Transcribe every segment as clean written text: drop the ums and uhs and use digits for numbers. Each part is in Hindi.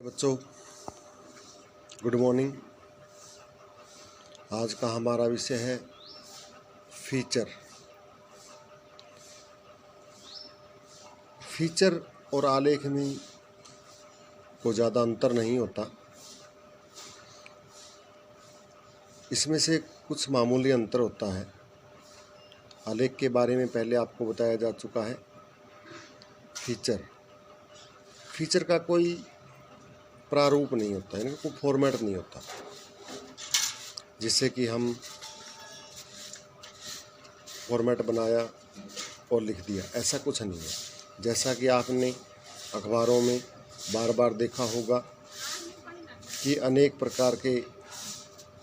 बच्चों, गुड मॉर्निंग। आज का हमारा विषय है फीचर। फीचर और आलेख में को ज़्यादा अंतर नहीं होता। इसमें से कुछ मामूली अंतर होता है। आलेख के बारे में पहले आपको बताया जा चुका है। फीचर का कोई प्रारूप नहीं होता है, कोई फॉर्मेट नहीं होता जिससे कि हम फॉर्मेट बनाया और लिख दिया, ऐसा कुछ नहीं है। जैसा कि आपने अखबारों में बार बार देखा होगा कि अनेक प्रकार के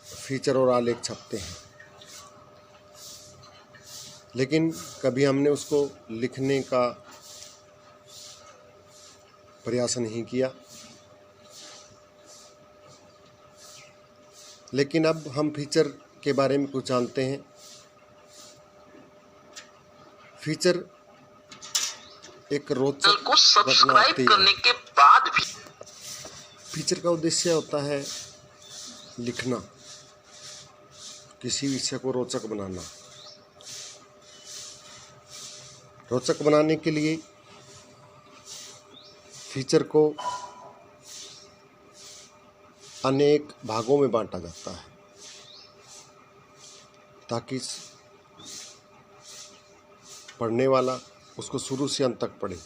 फीचर और आलेख छपते हैं, लेकिन कभी हमने उसको लिखने का प्रयास नहीं किया। लेकिन अब हम फीचर के बारे में कुछ जानते हैं। फीचर एक रोचक को सब्सक्राइब करने के बाद भी फीचर का उद्देश्य होता है लिखना, किसी विषय को रोचक बनाना। रोचक बनाने के लिए फीचर को अनेक भागों में बांटा जाता है ताकि पढ़ने वाला उसको शुरू से अंत तक पढ़े।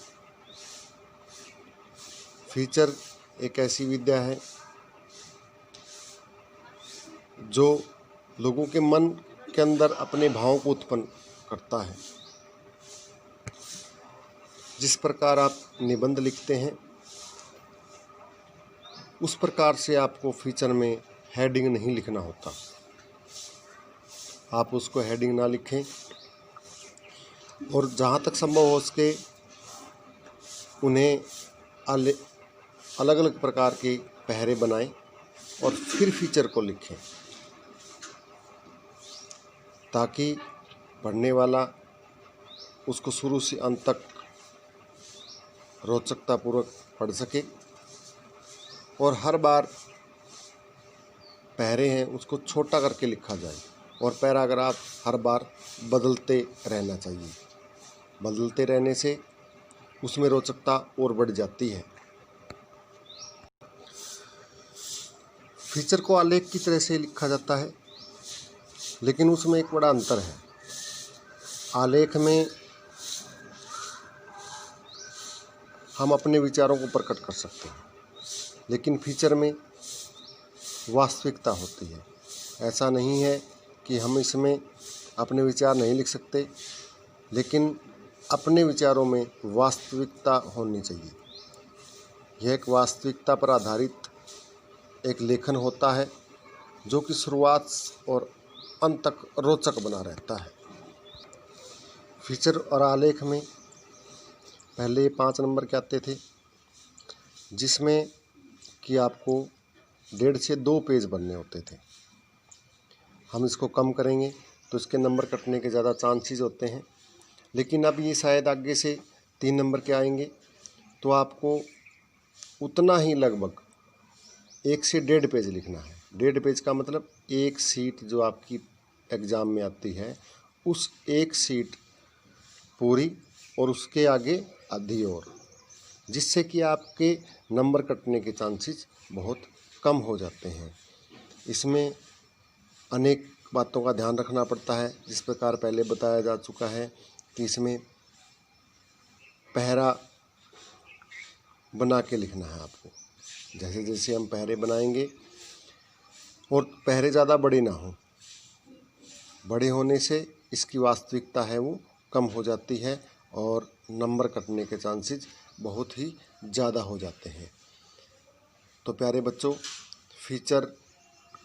फीचर एक ऐसी विद्या है जो लोगों के मन के अंदर अपने भावों को उत्पन्न करता है। जिस प्रकार आप निबंध लिखते हैं उस प्रकार से आपको फीचर में हेडिंग नहीं लिखना होता। आप उसको हेडिंग ना लिखें और जहाँ तक संभव हो सके उन्हें अलग अलग प्रकार के पहरे बनाएं और फिर फीचर को लिखें ताकि पढ़ने वाला उसको शुरू से अंत तक रोचकतापूर्वक पढ़ सके और हर बार पहरे हैं उसको छोटा करके लिखा जाए और पैराग्राफ हर बार बदलते रहना चाहिए। बदलते रहने से उसमें रोचकता और बढ़ जाती है। फीचर को आलेख की तरह से लिखा जाता है, लेकिन उसमें एक बड़ा अंतर है। आलेख में हम अपने विचारों को प्रकट कर सकते हैं, लेकिन फीचर में वास्तविकता होती है। ऐसा नहीं है कि हम इसमें अपने विचार नहीं लिख सकते, लेकिन अपने विचारों में वास्तविकता होनी चाहिए। यह एक वास्तविकता पर आधारित एक लेखन होता है जो कि शुरुआत और अंत तक रोचक बना रहता है। फीचर और आलेख में पहले 5 नंबर के आते थे, जिसमें कि आपको 1.5 से 2 पेज बनने होते थे। हम इसको कम करेंगे तो इसके नंबर कटने के ज़्यादा चांसेस होते हैं, लेकिन अब ये शायद आगे से 3 नंबर के आएंगे तो आपको उतना ही लगभग 1 से 1.5 पेज लिखना है। 1.5 पेज का मतलब एक सीट जो आपकी एग्ज़ाम में आती है उस एक सीट पूरी और उसके आगे आधी और, जिससे कि आपके नंबर कटने के चांसेस बहुत कम हो जाते हैं। इसमें अनेक बातों का ध्यान रखना पड़ता है, जिस प्रकार पहले बताया जा चुका है कि इसमें पहरा बना के लिखना है आपको। जैसे जैसे हम पहरे बनाएंगे और पहरे ज़्यादा बड़े ना हों, बड़े होने से इसकी वास्तविकता है वो कम हो जाती है और नंबर कटने के चांसेस बहुत ही ज़्यादा हो जाते हैं। तो प्यारे बच्चों, फीचर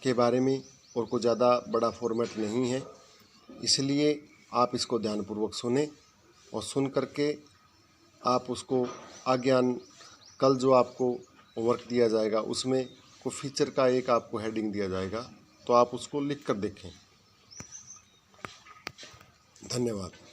के बारे में और कोई ज़्यादा बड़ा फॉर्मेट नहीं है, इसलिए आप इसको ध्यानपूर्वक सुनें और सुन करके आप उसको आगे कल जो आपको वर्क दिया जाएगा उसमें को फीचर का एक आपको हेडिंग दिया जाएगा, तो आप उसको लिख कर देखें। धन्यवाद।